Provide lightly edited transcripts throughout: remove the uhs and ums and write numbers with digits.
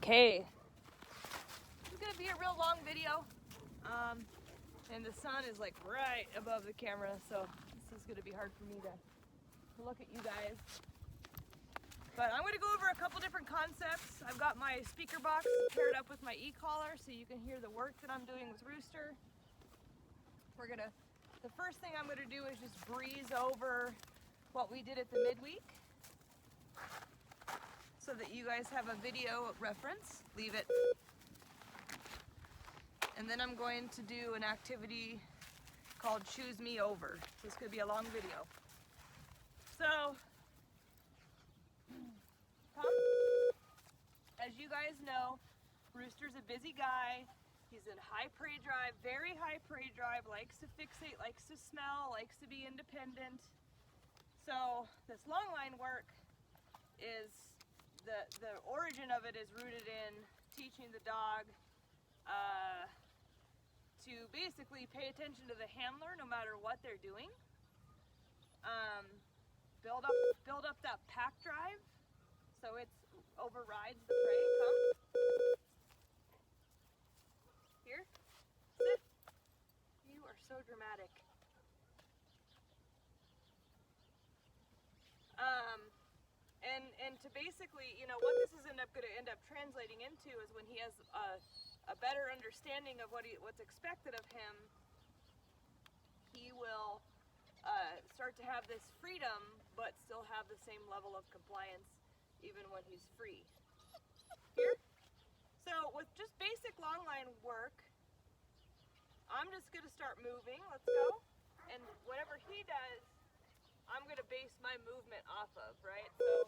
Okay, this is gonna be a real long video, and the sun is like right above the camera, so this is gonna be hard for me to look at you guys. But I'm gonna go over a couple different concepts. I've got my speaker box paired up with my e-collar so you can hear the work that I'm doing with Rooster. The first thing I'm gonna do is just breeze over what we did at the midweek, so that you guys have a video reference. Leave it. And then I'm going to do an activity called Choose Me Over. This could be a long video. So, as you guys know, Rooster's a busy guy. He's in high prey drive, very high prey drive, likes to fixate, likes to smell, likes to be independent. So this long line work is, the origin of it is rooted in teaching the dog to basically pay attention to the handler no matter what they're doing. Build up that pack drive so it overrides the prey. Come. Here. Sit. You are so dramatic. And to basically, what this is going to end up translating into is when he has a better understanding of what's expected of him, he will start to have this freedom, but still have the same level of compliance even when he's free. Here. So with just basic long line work, I'm just going to start moving. Let's go. And whatever he does, I'm going to base my movement off of, right? So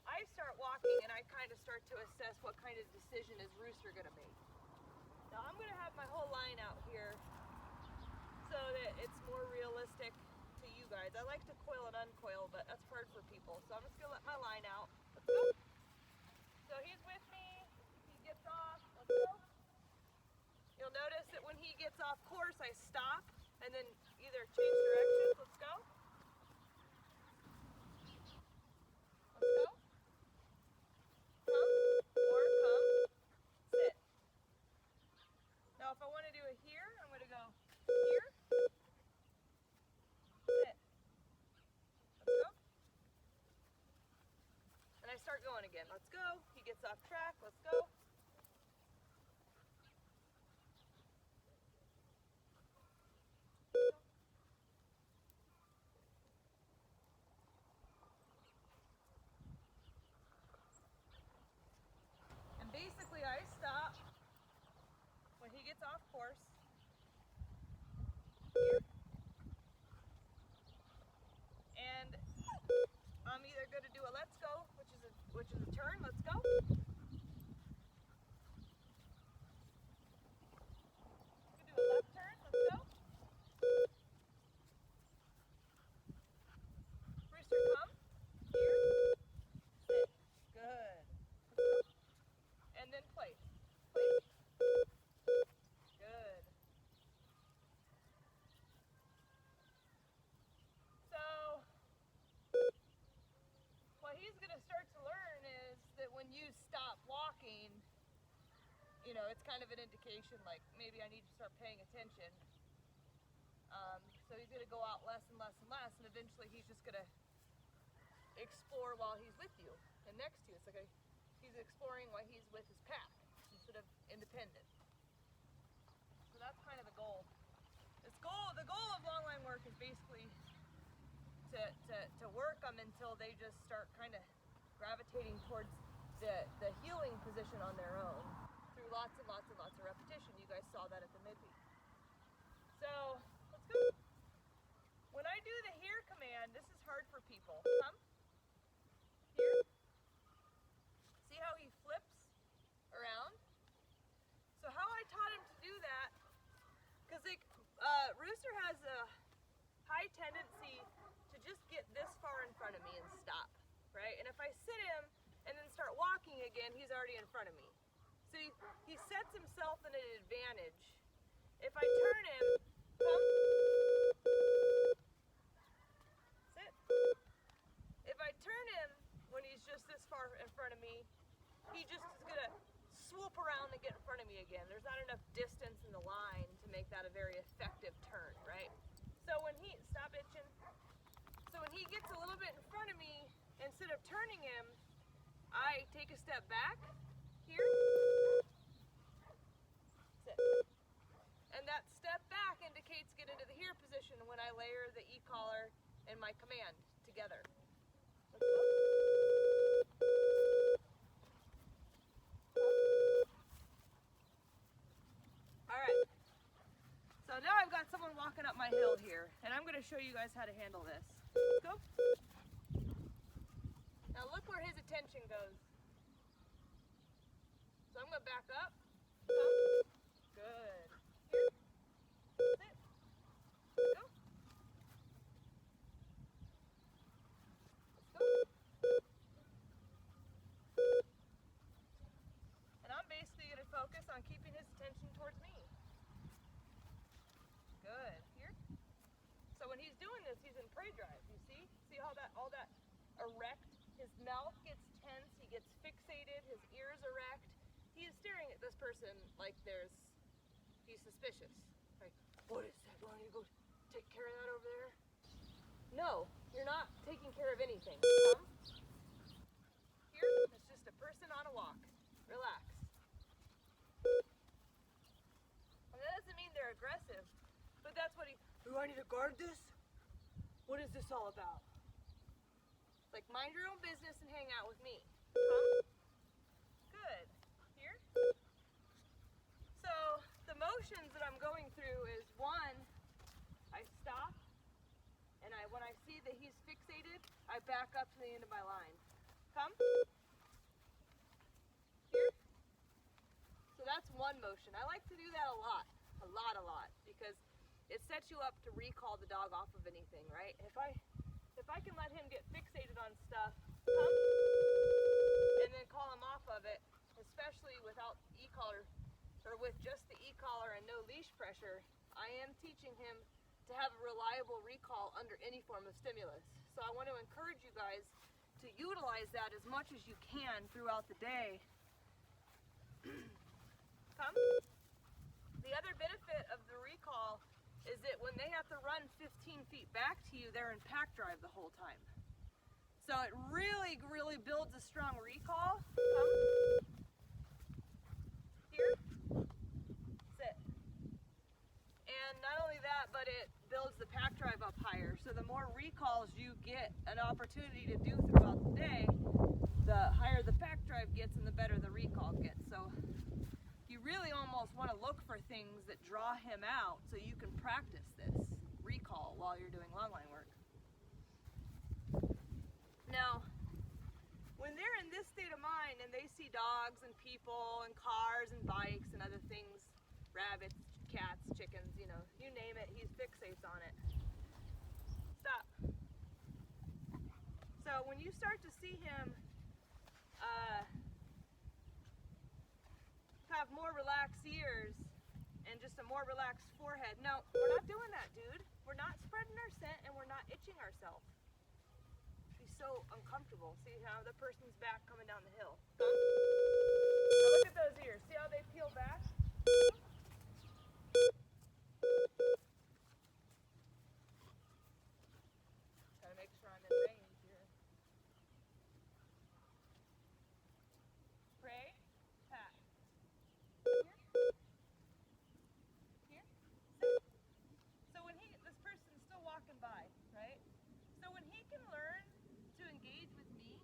I start walking and I kind of start to assess what kind of decision is Rooster going to make. Now I'm going to have my whole line out here so that it's more realistic to you guys. I like to coil and uncoil, but that's hard for people. So I'm just going to let my line out. Let's go. So he's with me. He gets off. Let's go. You'll notice that when he gets off course, I stop and then either change directions. Let's go. Let's go. Come, or come, sit. Now if I want to do it here, I'm going to go here, sit. Let's go. And I start going again. Let's go. He gets off track. Let's go. Basically, I stop when he gets off course. Here. And I'm either going to do a let's go, which is a turn. Let's go. I'm going to do a left turn. Let's go. Rooster, come. Here. Sit. Good. And then place. Place. Good. So, what he's going to start to learn is that when you stop walking, it's kind of an indication like maybe I need to start paying attention. So he's going to go out less and less and less, and eventually he's just going to explore while he's with you and next to you. It's like he's exploring while he's with his pack instead of independent. So that's kind of the goal. The goal of long line work is basically to work them until they just start kind of gravitating towards the healing position on their own through lots and lots and lots of repetition. You guys saw that at the midweek. So let's go. When I do the here command, this is hard for people. Come. Here. See how he flips around? So how I taught him to do that, because Rooster has a high tendency to just get this far in front of me and stop, right? And if I sit him and then start walking again, he's already in front of me. So he sets himself in an advantage. If I turn him, come, sit. If I turn him when he's just this far in front of me, he just is gonna swoop around and get in front of me again. There's not enough distance in the line to make that a very effective turn, right? So when he, stop itching. So when he gets a little bit in front of me, instead of turning him, I take a step back here. Sit. And that step back indicates get into the here position when I layer the e-collar and my command together. Let's go. Alright. So now I've got someone walking up my hill here, and I'm going to show you guys how to handle this. Let's go. Now look where his attention goes. So I'm going to back up. Come. Good. Here. Sit. Go. Let's go. And I'm basically going to focus on keeping his attention towards me. Good. Here. So when he's doing this, he's in prey drive. You see? See how that all that erect? His mouth gets tense. He gets fixated. His ears erect. He is staring at this person like he's suspicious. Like, what is that? Do I need to go take care of that over there? No, you're not taking care of anything. Come. Here, it's just a person on a walk. Relax. And that doesn't mean they're aggressive, but that's what do I need to guard this? What is this all about? Like, mind your own business and hang out with me. Come. Good. Here. So, the motions that I'm going through is, one, I stop, and when I see that he's fixated, I back up to the end of my line. Come. Here. So that's one motion. I like to do that a lot, because it sets you up to recall the dog off of anything, right? If I can let him get fixated on stuff, come, and then call him off of it, especially without e-collar, or with just the e-collar and no leash pressure, I am teaching him to have a reliable recall under any form of stimulus. So I want to encourage you guys to utilize that as much as you can throughout the day. Come. The other benefit of the recall is that when they have to run 15 feet back to you, they're in pack drive the whole time. So it really, really builds a strong recall. Come. Here. Sit. And not only that, but it builds the pack drive up higher. So the more recalls you get an opportunity to do throughout the day, the higher the pack drive gets and the better the recall gets. So you really almost want to look for things that draw him out so you can practice this recall while you're doing long line work. Now, when they're in this state of mind and they see dogs and people and cars and bikes and other things, rabbits, cats, chickens, you know, you name it, he fixates on it. Stop. So when you start to see him have more relaxed ears and just a more relaxed forehead. No, we're not doing that, dude. We're not spreading our scent and we're not itching ourselves. He's so uncomfortable. See how the person's back coming down the hill. Now look at those ears. See how they peel back? Gotta make sure I'm in range here. Pray, pat. Here. So when this person's still walking by, right? So when he can learn to engage with me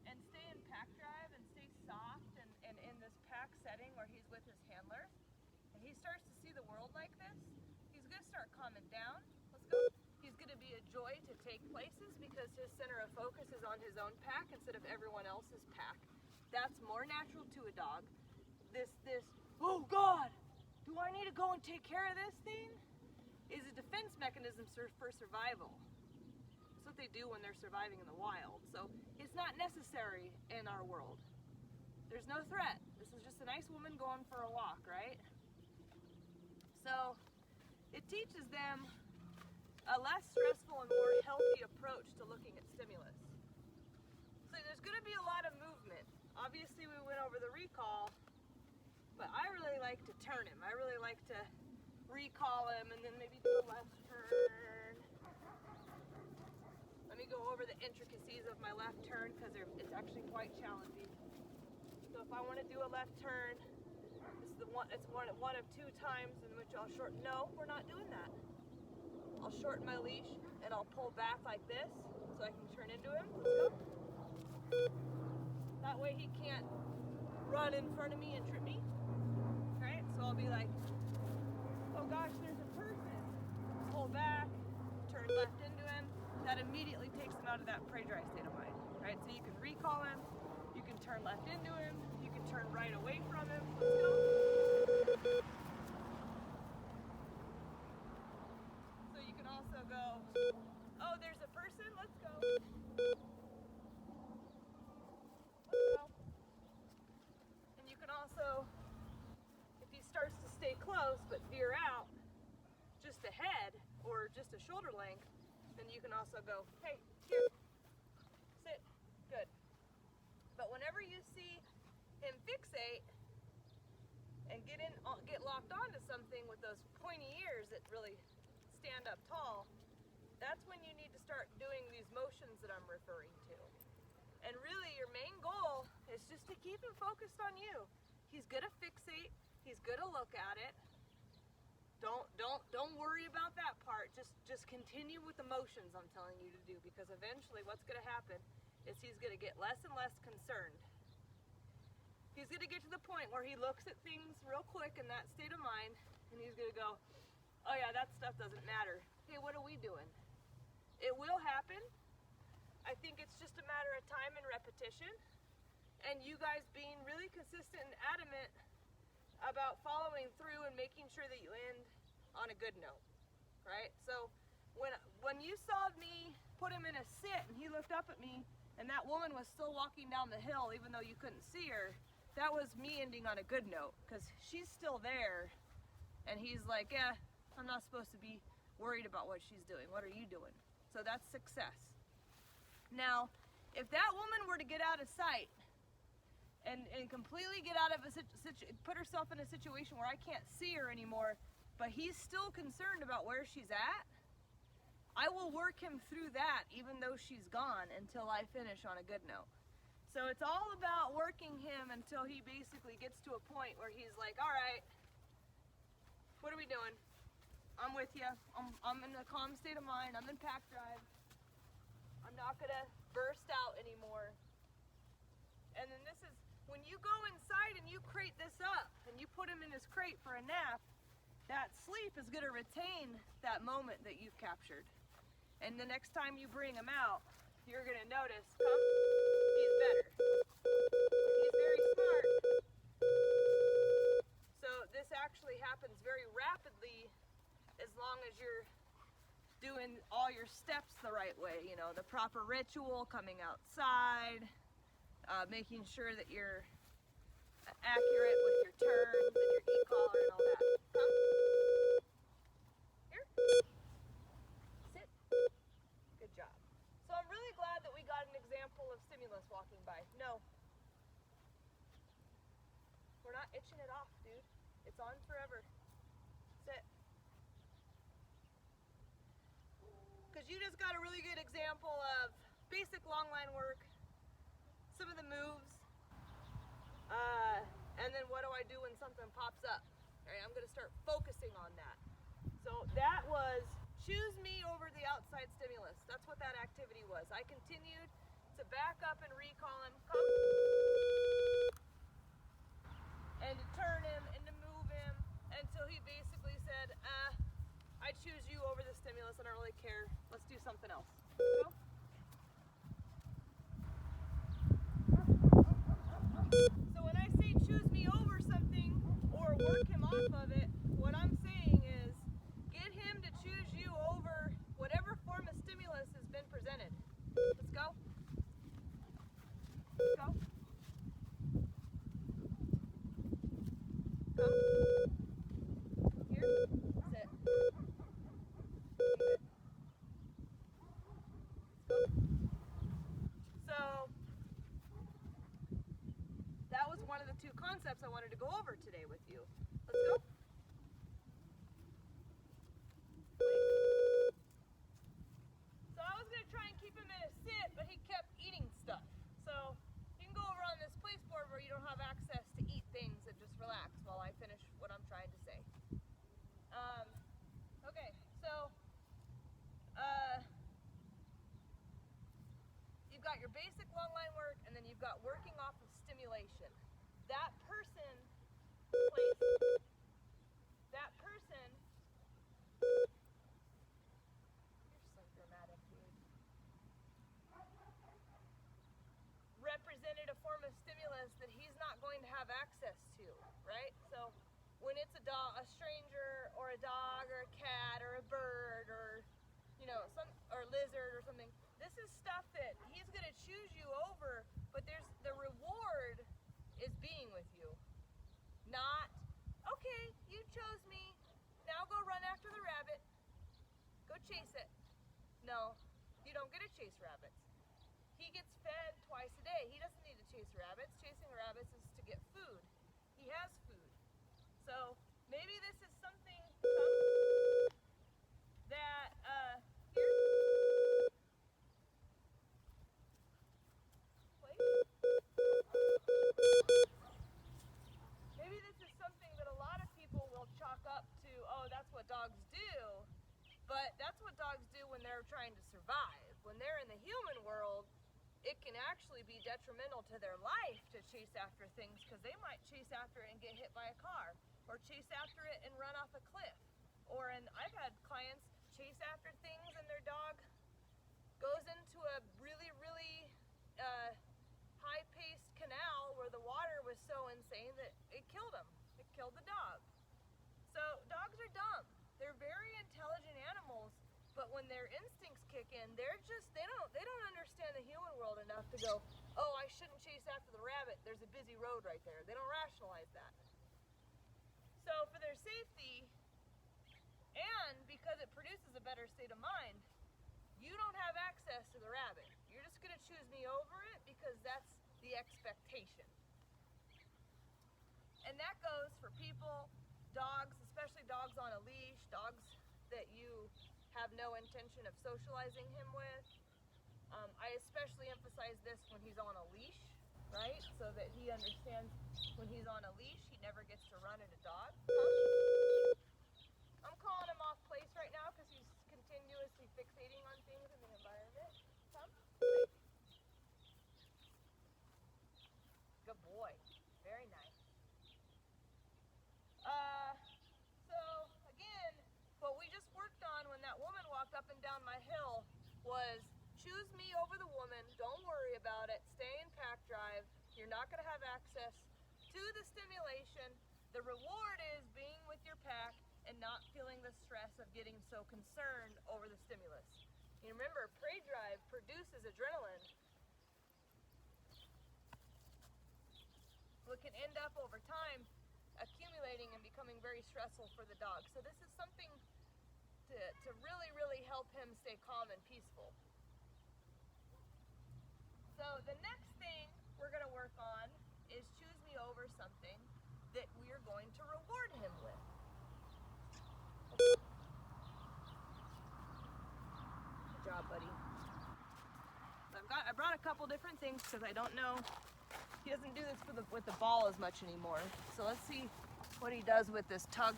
and stay in pack drive and stay soft and in this pack setting where he's with his handler, and he starts to see the world like this, he's going to start calming down. Let's go. He's going to be a joy to take places because his center of focus is on his own pack instead of everyone else's pack. That's more natural to a dog. This, oh God, do I need to go and take care of this thing? Is a defense mechanism for survival. That's what they do when they're surviving in the wild. So it's not necessary in our world. There's no threat. This is just a nice woman going for a walk, right? So it teaches them a less stressful and more healthy approach to looking at stimulus. So there's going to be a lot of movement. obviously we went over the recall, but I really like to turn him. I really like to recall him and then maybe do a left turn. Let me go over the intricacies of my left turn because it's actually quite challenging. So if I want to do a left turn, it's one of two times in which I'll shorten. No, we're not doing that. I'll shorten my leash and I'll pull back like this so I can turn into him. Let's go. That way he can't run in front of me and trip me. Right? So I'll be like, oh gosh, there's a person. Pull back, turn left into him. That immediately takes him out of that prey dry state of mind. Right? So you can recall him, you can turn left into him, you can turn right away from him. Let's go. So you can also go, oh, there's a person, let's go. Let's go. And you can also, if he starts to stay close but veer out just a head or just a shoulder length, then you can also go, hey, here, sit, good. But whenever you see him fixate and get locked onto something with those pointy ears that really stand up tall, that's when you need to start doing these motions that I'm referring to. And really your main goal is just to keep him focused on you. He's gonna fixate, he's gonna look at it. Don't worry about that part. Just continue with the motions I'm telling you to do, because eventually what's gonna happen is he's gonna get less and less concerned. He's gonna get to the point where he looks at things real quick in that state of mind and he's gonna go, oh yeah, that stuff doesn't matter. Hey, what are we doing? It will happen. I think it's just a matter of time and repetition, and you guys being really consistent and adamant about following through and making sure that you end on a good note, right? So when you saw me put him in a sit and he looked up at me and that woman was still walking down the hill even though you couldn't see her, that was me ending on a good note, because she's still there and he's like, yeah, I'm not supposed to be worried about what she's doing. What are you doing? So that's success. Now, if that woman were to get out of sight and completely get out of put herself in a situation where I can't see her anymore, but he's still concerned about where she's at, I will work him through that even though she's gone until I finish on a good note. So it's all about working him until he basically gets to a point where he's like, all right, what are we doing? I'm with you. I'm in a calm state of mind. I'm in pack drive. I'm not gonna burst out anymore. And then this is, when you go inside and you crate this up and you put him in his crate for a nap, that sleep is gonna retain that moment that you've captured. And the next time you bring him out, you're gonna notice, he's better. He's very smart. So this actually happens very rapidly as long as you're doing all your steps the right way, you know, the proper ritual, coming outside, making sure that you're accurate with your turns and your e-collar and all that. Come. Here. Sit. Good job. So I'm really glad that we got an example of stimulus walking by. No. We're not itching it off, dude. It's on forever. Sit. Because you just got a really good example of basic long line work, some of the moves, and then what do I do when something pops up? All right, I'm going to start focusing on that. So that was choose me over the outside stimulus. That's what that activity was. I continued to back up and recall him, come, and to turn him and to move him until he basically said, I choose you over the stimulus. I don't really care. Let's do something else. Go. So when I say choose me over something or work him off of it, what I'm saying is get him to choose you over whatever form of stimulus has been presented. Let's go. Let's go. Come. Here. Sit. Good. Let's go. So concepts I wanted to go over today with you. Let's go. So I was going to try and keep him in a sit, but he kept eating stuff. So you can go over on this place board where you don't have access to eat things and just relax while I finish what I'm trying to say. Okay, so you've got your basic long line work, and then you've got working off of stimulation. That person you're so dramatic, dude. Represented a form of stimulus that he's not going to have access to, right? So when it's a dog, a stranger, or a dog, or a cat, or a bird, or or lizard or something, this is stuff that he's going to choose you over, but the reward is being with you. Not, okay, you chose me, now go run after the rabbit, go chase it. No, you don't get to chase rabbits. He gets fed twice a day. He doesn't need to chase rabbits. Chasing rabbits is to get food. He has food. So maybe this is something that maybe this is something that a lot of people will chalk up to, oh, that's what dogs do. But that's what dogs do when they're trying to survive. When they're in the human world, it can actually be detrimental to their life to chase after things, because they might chase after it and get hit by a car, or chase after it and run off a cliff. I've had clients chase after things and their dog goes into a really, really high-paced canal where the water was so insane that it killed him. It killed the dog. So dogs are dumb. They're very intelligent animals, but when their instincts kick in, they don't understand the human world enough to go, oh, I shouldn't chase after the rabbit. There's a busy road right there. They don't rationalize that. So for their safety, and because it produces a better state of mind, you don't have access to the rabbit. You're just going to choose me over it because that's the expectation. And that goes for people, dogs, especially dogs on a leash, dogs that you have no intention of socializing him with. I especially emphasize this when he's on a leash, right? So that he understands when he's on a leash, he never gets to run at a dog. I'm calling him off place right now because he's continuously fixating on things in the environment. Come. Good boy. Very nice. So again, what we just worked on when that woman walked up and down my hill was choose me over the woman. Don't worry about it. Stay in pack drive. You're not going to have access to the stimulation. The reward is being with your pack and not feeling the stress of getting so concerned over the stimulus. You remember, prey drive produces adrenaline. What can end up over time accumulating and becoming very stressful for the dog. So this is something to really, really help him stay calm and peaceful. So the next thing we're going to work on is choose me over something that we're going to reward him with. Good job, buddy. So I brought a couple different things because I don't know. He doesn't do this with the ball as much anymore. So let's see what he does with this tug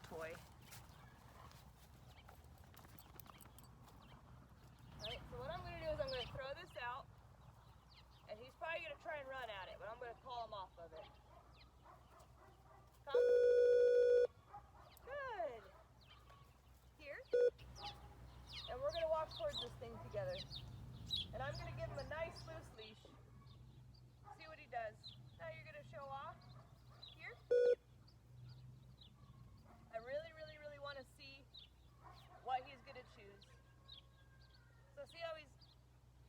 toy. Alright, so what I'm going to do is I'm going to throw this out. And he's probably going to try and run at it, but I'm going to call him off of it. Come. Good. Here. And we're going to walk towards this thing together. And I'm going to give him a nice loose leash. See what he does. Now you're going to show off. Here. I really, really, really want to see what he's going to choose. So see how he's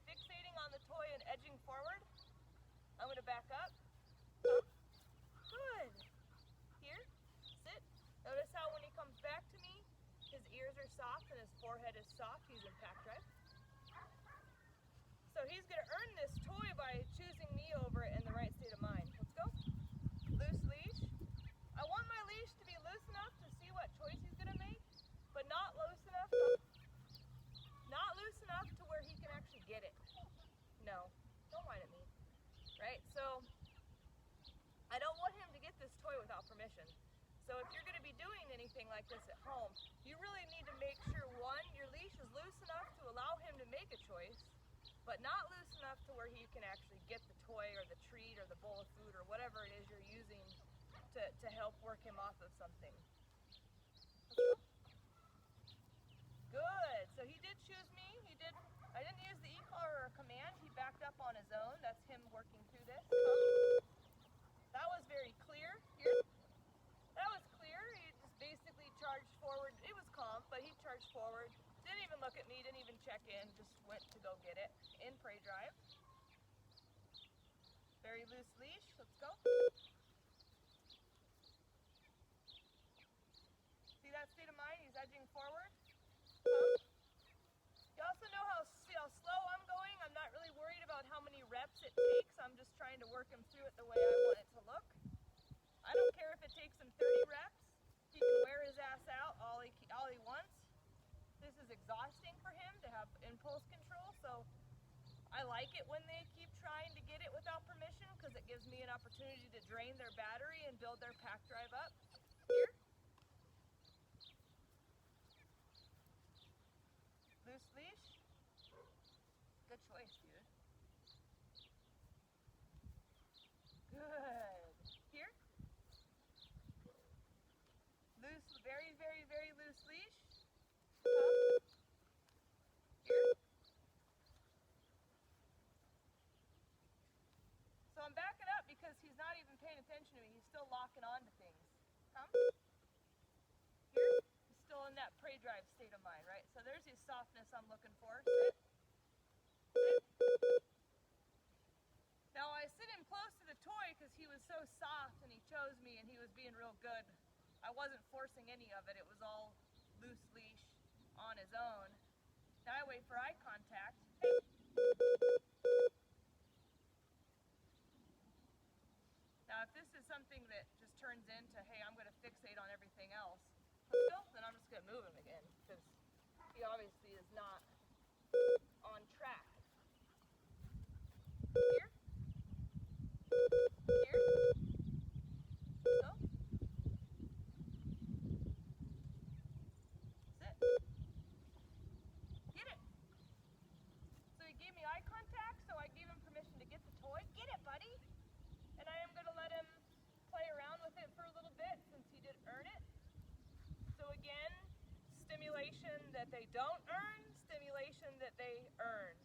fixating on the toy and edging forward? I'm going to back up. Good. Here. Sit. Notice how when he comes back to me, his ears are soft and his forehead is soft. He's in pack drive. So he's going to earn this toy by choosing me over it in the right state of mind. Let's go. So if you're going to be doing anything like this at home, you really need to make sure, one, your leash is loose enough to allow him to make a choice, but not loose enough to where he can actually get the toy or the treat or the bowl of food or whatever it is you're using to help work him off of something. Good. So he did choose me. I didn't use the e-collar or command. He backed up on his own. That's him working through this. That was very clear. Here. That was clear. He just basically charged forward. It was calm, but he charged forward. Didn't even look at me. Didn't even check in. Just went to go get it. In prey drive. Very loose leash. Let's go. See that state of mind? He's edging forward. You also know how slow I'm going. I'm not really worried about how many reps it takes. I'm just trying to work him through it the way I want it to look. I don't care if it takes him 30 reps. He can wear his ass out all he wants. This is exhausting for him to have impulse control, so I like it when they keep trying to get it without permission because it gives me an opportunity to drain their battery and build their pack drive up. Here. Loose leash. Good choice, dude. Good. Here. Loose, very, very, very loose leash. Come. Here. So I'm backing up because he's not even paying attention to me. He's still locking on to things. Come. Here. He's still in that prey drive state of mind, right? So there's his softness I'm looking for. Sit. Sit. Now I sit him close to the toy because he was so soft and he chose me and he was being real good. I wasn't forcing any of it. It was all loose leash on his own. Now I wait for eye contact. Hey. Now if this is something that just turns into, hey, I'm going to fixate on everything else, then I'm just going to move him again because he obviously is not on track. Here. Here. So. Sit. Get it. So he gave me eye contact, so I gave him permission to get the toy. Get it, buddy. And I am going to let him play around with it for a little bit since he did earn it. So again, stimulation that they don't earn, stimulation that they earn.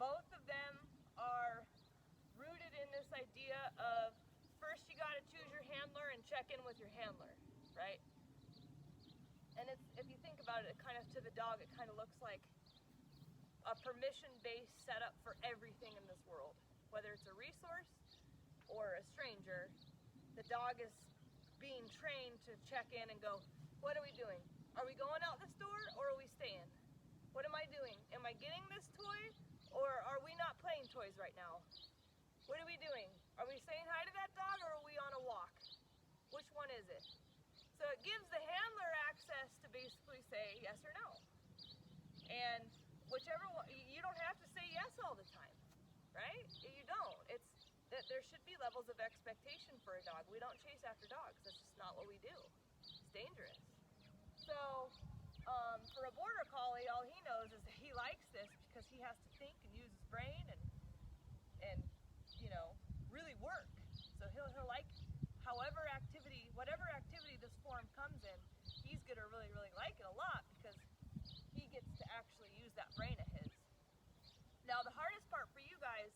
Both of them are rooted in this idea of first you got to choose your handler and check in with your handler, right? And it's, if you think about it, kind of to the dog, it kind of looks like a permission-based setup for everything in this world. Whether it's a resource or a stranger, the dog is being trained to check in and go, what are we doing? Are we going out this door or are we staying? What am I doing? Am I getting this toy or are we not playing toys right now? What are we doing? Are we saying hi to that dog or are we on a walk? Which one is it? So it gives the handler access to basically say yes or no. And whichever one, you don't have to say yes all the time, right? You don't. It's that there should be levels of expectation for a dog. We don't chase after dogs. That's just not what we do. It's dangerous. So for a border collie, all he knows is that he likes this because he has to think and use his brain and you know, really work. So he'll like whatever activity this form comes in, he's gonna really, really like it a lot because he gets to actually use that brain of his. Now the hardest part for you guys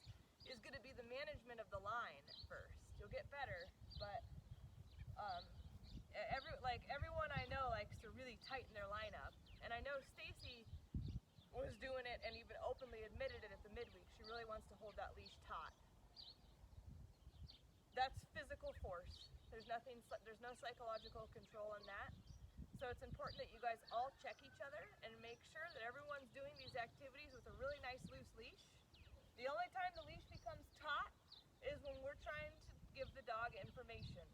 is gonna be the management of the line at first. You'll get better, but everyone I know likes to really tighten their lineup. And I know Stacy was doing it and even openly admitted it at the midweek. She really wants to hold that leash taut. That's physical force. There's no psychological control in that. So it's important that you guys all check each other and make sure that everyone's doing these activities with a really nice loose leash. The only time the leash becomes taut is when we're trying to give the dog information.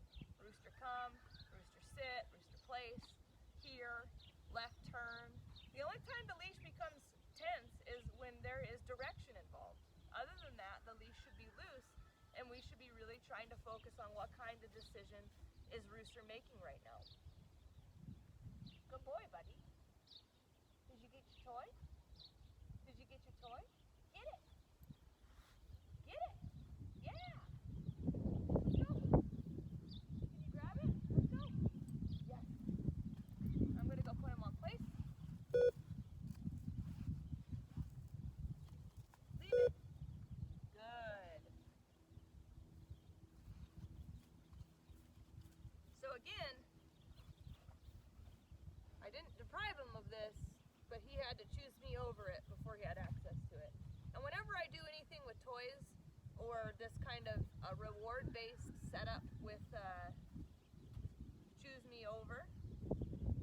Rooster come, rooster sit, rooster place, here, left turn. The only time the leash becomes tense is when there is direction involved. Other than that, the leash should be loose and we should be really trying to focus on what kind of decision is Rooster making right now. Good boy, buddy. Did you get your toy? Did you get your toy? Get it. Get it. Yeah. Let's go. Can you grab it? Let's go. Yes. I'm going to go put him on place. Leave it. Good. So again, I didn't deprive him of this, but he had to choose me over it before he had access to it. And whenever I do anything with toys or this kind of a reward-based setup with choose me over,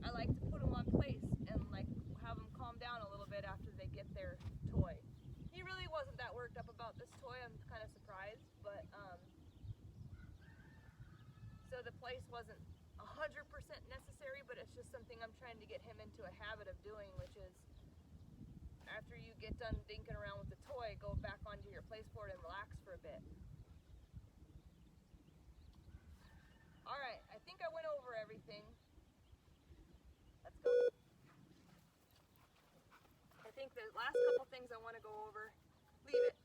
I like to put them on place and like have them calm down a little bit after they get their toy. He really wasn't that worked up about this toy. I'm kind of surprised, but so the place wasn't 100% necessary, but it's just something I'm trying to get him into a habit of doing, which is after you get done dinking around with the toy, go back onto your placeboard and relax for a bit. All right, I think I went over everything. Let's go. I think the last couple things I want to go over. Leave it.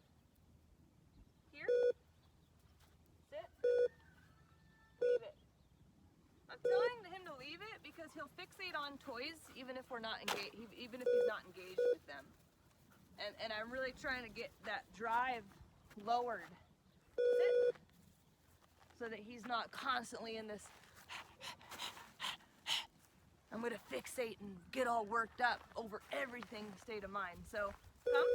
Here. Sit. Leave it. I'm telling him to leave it because he'll fixate on toys even if we're not engaged, even if he's not engaged with them. And I'm really trying to get that drive lowered. Sit. So that he's not constantly in this I'm gonna fixate and get all worked up over everything state of mind. So come.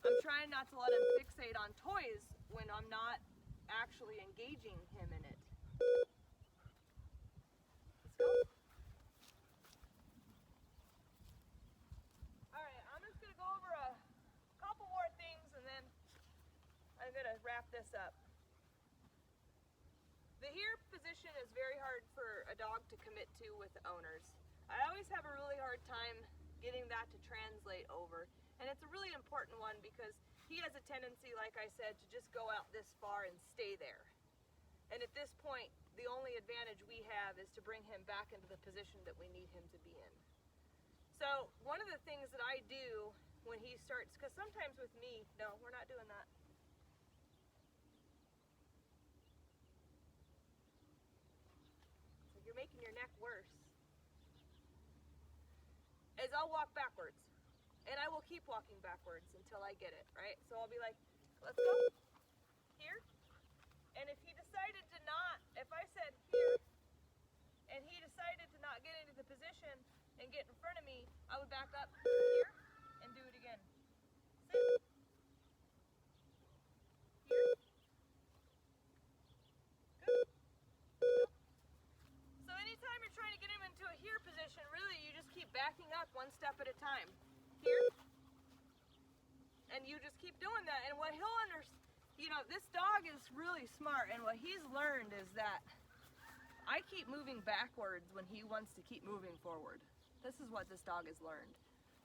I'm trying not to let him fixate on toys when I'm not actually engaging him in it. Let's go. Alright, I'm just gonna go over a couple more things and then I'm gonna wrap this up. The here position is very hard for a dog to commit to with the owners. I always have a really hard time getting that to translate over. And it's a really important one because he has a tendency, like I said, to just go out this far and stay there. And at this point, the only advantage we have is to bring him back into the position that we need him to be in. So one of the things that I do when he starts, because sometimes with me, no, we're not doing that. You're making your neck worse. Is I'll walk backwards. And I will keep walking backwards until I get it, right? So I'll be like, let's go. Here. And if he decided to not, if I said here, and he decided to not get into the position and get in front of me, I would back up here and do it again. Sit. Here. Good. So anytime you're trying to get him into a here position, really you just keep backing up one step at a time. Here. And you just keep doing that. And what he'll understand, you know, this dog is really smart, and what he's learned is that I keep moving backwards when he wants to keep moving forward. This is what this dog has learned.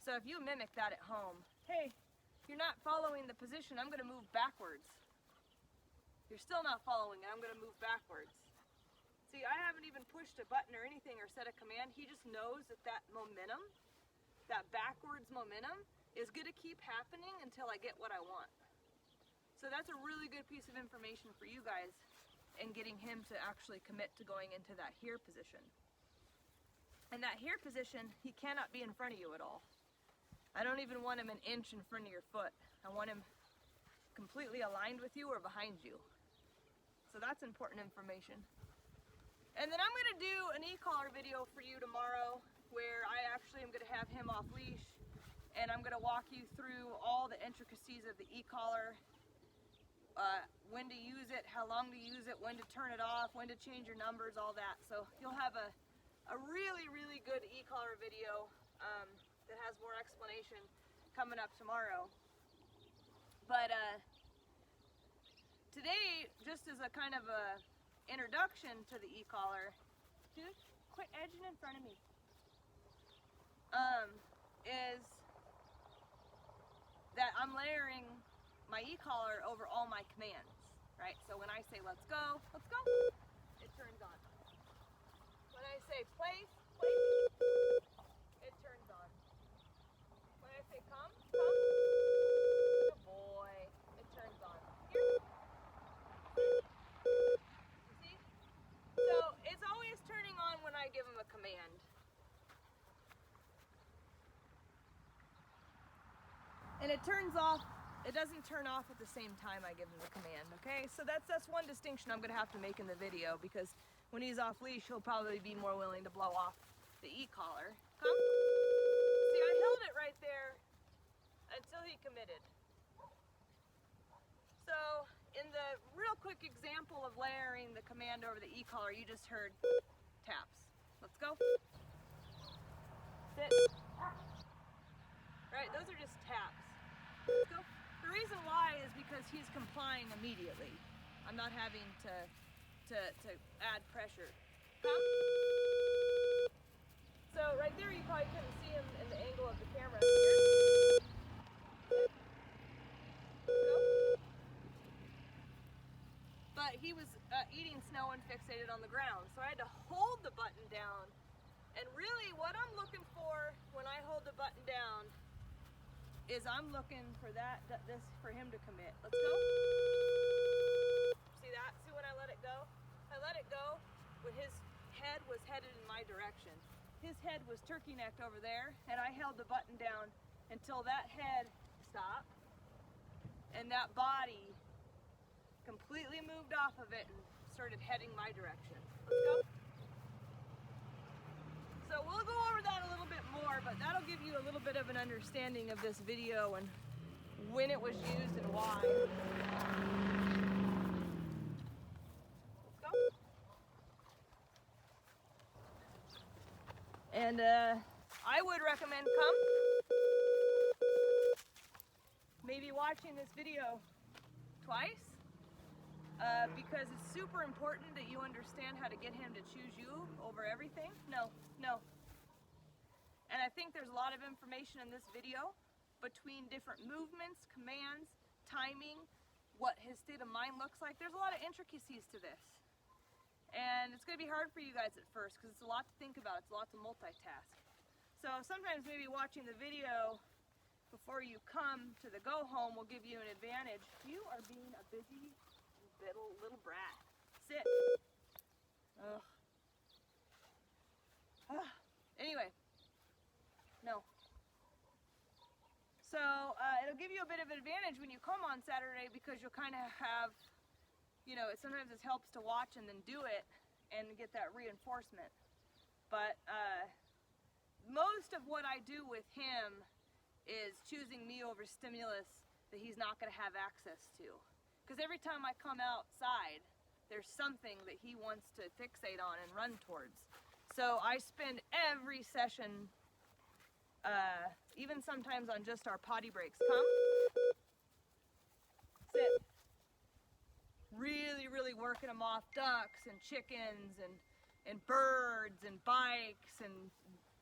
So if you mimic that at home, hey, you're not following the position, I'm gonna move backwards. You're still not following it, I'm gonna move backwards. See, I haven't even pushed a button or anything or set a command. He just knows that that momentum, that backwards momentum, is gonna keep happening until I get what I want. So that's a really good piece of information for you guys in getting him to actually commit to going into that here position. And that here position, he cannot be in front of you at all. I don't even want him an inch in front of your foot. I want him completely aligned with you or behind you. So that's important information. And then I'm gonna do an e-collar video for you tomorrow where I actually am gonna have him off leash and I'm gonna walk you through all the intricacies of the e-collar, when to use it, how long to use it, when to turn it off, when to change your numbers, all that. So you'll have a really, really good e-collar video that has more explanation coming up tomorrow. But today, just as a kind of a introduction to the e-collar, dude, quit edging in front of me, is that I'm layering my e-collar over all my commands, right? So when I say let's go, it turns on. When I say place, it turns off, it doesn't turn off at the same time I give him the command, okay? So that's one distinction I'm gonna have to make in the video, because when he's off leash, he'll probably be more willing to blow off the e-collar. Come. See, I held it right there until he committed. So in the real quick example of layering the command over the e-collar, you just heard taps. Let's go. Sit. Right, those are just taps. Let's go. The reason why is because he's complying immediately. I'm not having to add pressure. Come. So right there you probably couldn't see him in the angle of the camera. Here. Go. But he was eating snow and fixated on the ground, so I had to hold the button down. And really what I'm looking for when I hold the button down is I'm looking for this for him to commit. Let's go. See that? See when I let it go? I let it go when his head was headed in my direction. His head was turkey necked over there, and I held the button down until that head stopped and that body completely moved off of it and started heading my direction. Let's go. So we'll go over that a little bit more, but that'll give you a little bit of an understanding of this video and when it was used and why. Let's go. And I would recommend maybe watching this video twice, because it's super important that you understand how to get him to choose you over everything. No. And I think there's a lot of information in this video between different movements, commands, timing, what his state of mind looks like. There's a lot of intricacies to this. And it's going to be hard for you guys at first because it's a lot to think about. It's a lot to multitask. So sometimes maybe watching the video before you come to the go home will give you an advantage. You are being a busy little brat. Sit. Ugh. Anyway, no. So it'll give you a bit of an advantage when you come on Saturday because you'll kind of have, sometimes it helps to watch and then do it and get that reinforcement. But most of what I do with him is choosing me over stimulus that he's not going to have access to. Because every time I come outside, there's something that he wants to fixate on and run towards. So I spend every session, even sometimes on just our potty breaks, come, sit, really working them off ducks and chickens and birds and bikes and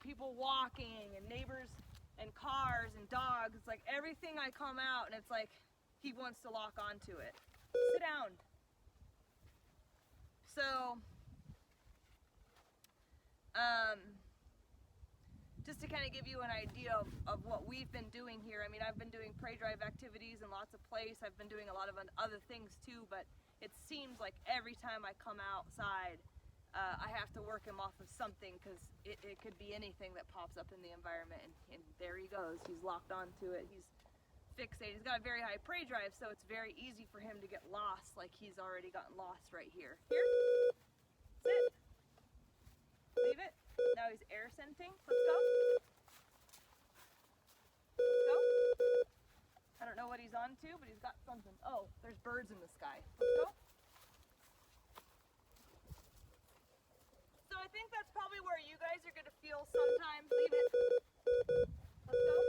people walking and neighbors and cars and dogs. It's like everything I come out and it's like he wants to lock onto it. Sit down. So, just to kind of give you an idea of what we've been doing here. I mean, I've been doing prey drive activities in lots of places. I've been doing a lot of other things too, but it seems like every time I come outside, I have to work him off of something because it could be anything that pops up in the environment. And there he goes. He's locked onto it. He's fixated. He's got a very high prey drive, so it's very easy for him to get lost, like he's already gotten lost right here. Here. Sit. Leave it. Now he's air scenting. Let's go. Let's go. I don't know what he's on to, but he's got something. Oh, there's birds in the sky. Let's go. So I think that's probably where you guys are going to feel sometimes. Leave it. Let's go.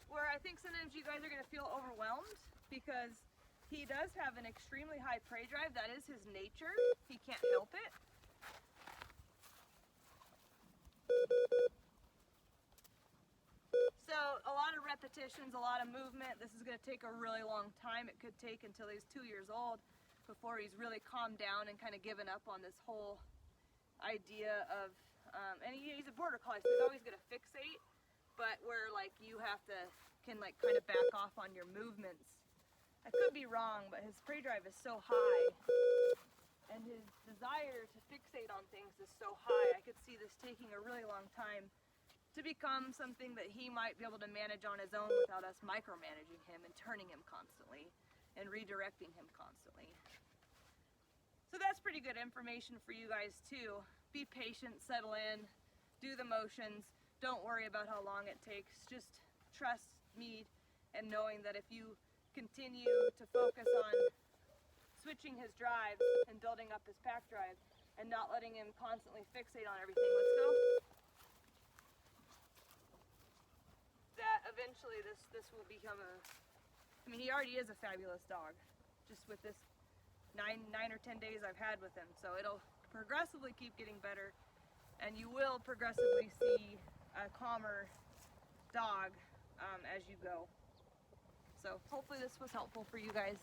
Where I think sometimes you guys are going to feel overwhelmed because he does have an extremely high prey drive. That is his nature. He can't help it. So a lot of repetitions, a lot of movement. This is going to take a really long time. It could take until he's 2 years old before he's really calmed down and kind of given up on this whole idea of, and he's a border collie, so he's always going to fixate, but where like you can like kind of back off on your movements. I could be wrong, but his prey drive is so high and his desire to fixate on things is so high. I could see this taking a really long time to become something that he might be able to manage on his own without us micromanaging him and turning him constantly and redirecting him constantly. So that's pretty good information for you guys too. Be patient, settle in, do the motions, don't worry about how long it takes. Just trust me and knowing that if you continue to focus on switching his drives and building up his pack drive and not letting him constantly fixate on everything, let's go, that eventually this will become he already is a fabulous dog, just with this 9 or 10 days I've had with him. So it'll progressively keep getting better, and you will progressively see a calmer dog as you go. So hopefully this was helpful for you guys.